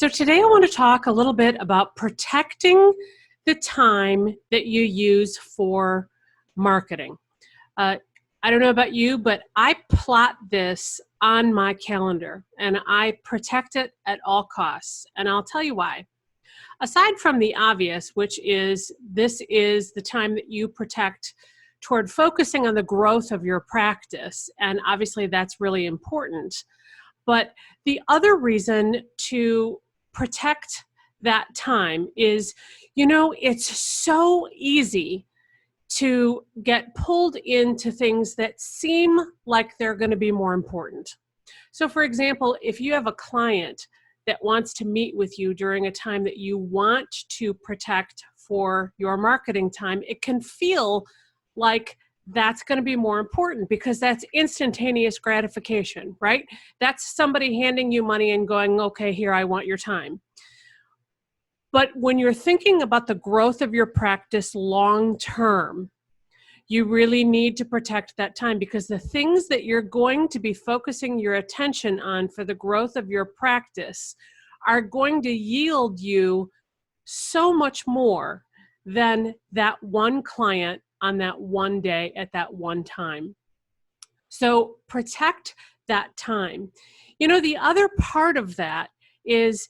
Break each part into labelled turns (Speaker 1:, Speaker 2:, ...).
Speaker 1: So today I want to talk a little bit about protecting the time that you use for marketing. Uh, I don't know about you, but I plot this on my calendar and I protect it at all costs. And I'll tell you why. Aside from the obvious, which is this is the time that you protect toward focusing on the growth of your practice. And obviously that's really important. But the other reason to protect that time is, it's so easy to get pulled into things that seem like they're going to be more important. So, for example, if you have a client that wants to meet with you during a time that you want to protect for your marketing time, it can feel like that's going to be more important because that's instantaneous gratification, right? That's somebody handing you money and going, okay, here, I want your time. But when you're thinking about the growth of your practice long term, you really need to protect that time because the things that you're going to be focusing your attention on for the growth of your practice are going to yield you so much more than that one client on that one day at that one time. So protect that time. The other part of that is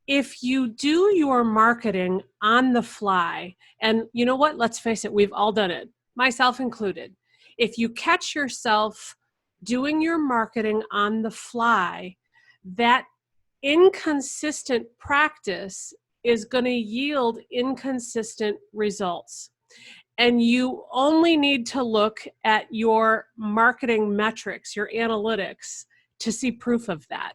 Speaker 1: if you do your marketing on the fly, and you know what, let's face it, we've all done it, myself included. If you catch yourself doing your marketing on the fly, that inconsistent practice is going to yield inconsistent results. And you only need to look at your marketing metrics, your analytics, to see proof of that.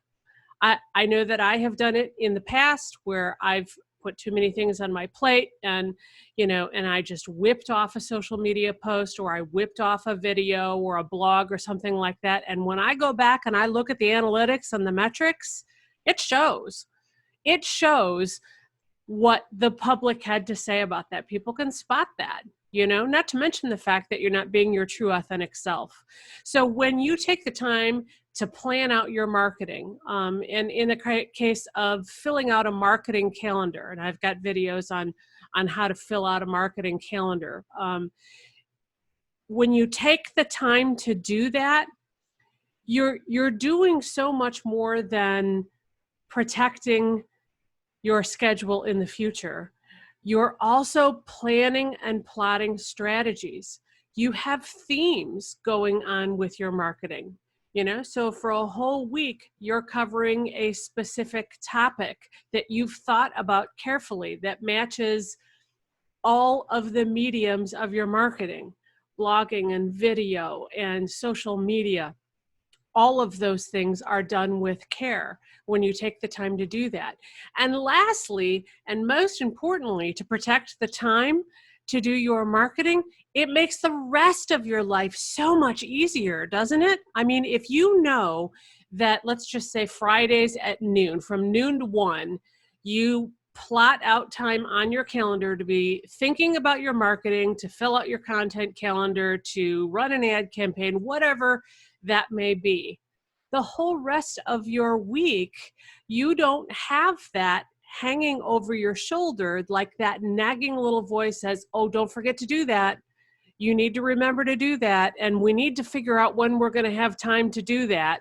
Speaker 1: I know that I have done it in the past where I've put too many things on my plate and I just whipped off a social media post or I whipped off a video or a blog or something like that. And when I go back and I look at the analytics and the metrics, it shows what the public had to say about that. People can spot that, not to mention the fact that you're not being your true authentic self. So when you take the time to plan out your marketing, and in the case of filling out a marketing calendar, and I've got videos on how to fill out a marketing calendar. When you take the time to do that, you're doing so much more than protecting your schedule in the future. You're also planning and plotting strategies. You have themes going on with your marketing. So for a whole week, you're covering a specific topic that you've thought about carefully that matches all of the mediums of your marketing, blogging and video and social media. All of those things are done with care when you take the time to do that. And lastly, and most importantly, to protect the time to do your marketing, it makes the rest of your life so much easier, doesn't it? I mean, if you know that, let's just say Fridays at noon, from noon to 1, you plot out time on your calendar to be thinking about your marketing, to fill out your content calendar, to run an ad campaign, whatever that may be. The whole rest of your week, you don't have that hanging over your shoulder, like that nagging little voice says, oh, don't forget to do that. You need to remember to do that. And we need to figure out when we're going to have time to do that.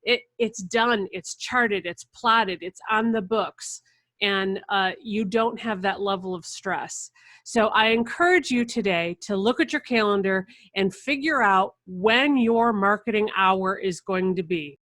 Speaker 1: It's done, it's charted, it's plotted, it's on the books. And you don't have that level of stress. So I encourage you today to look at your calendar and figure out when your marketing hour is going to be.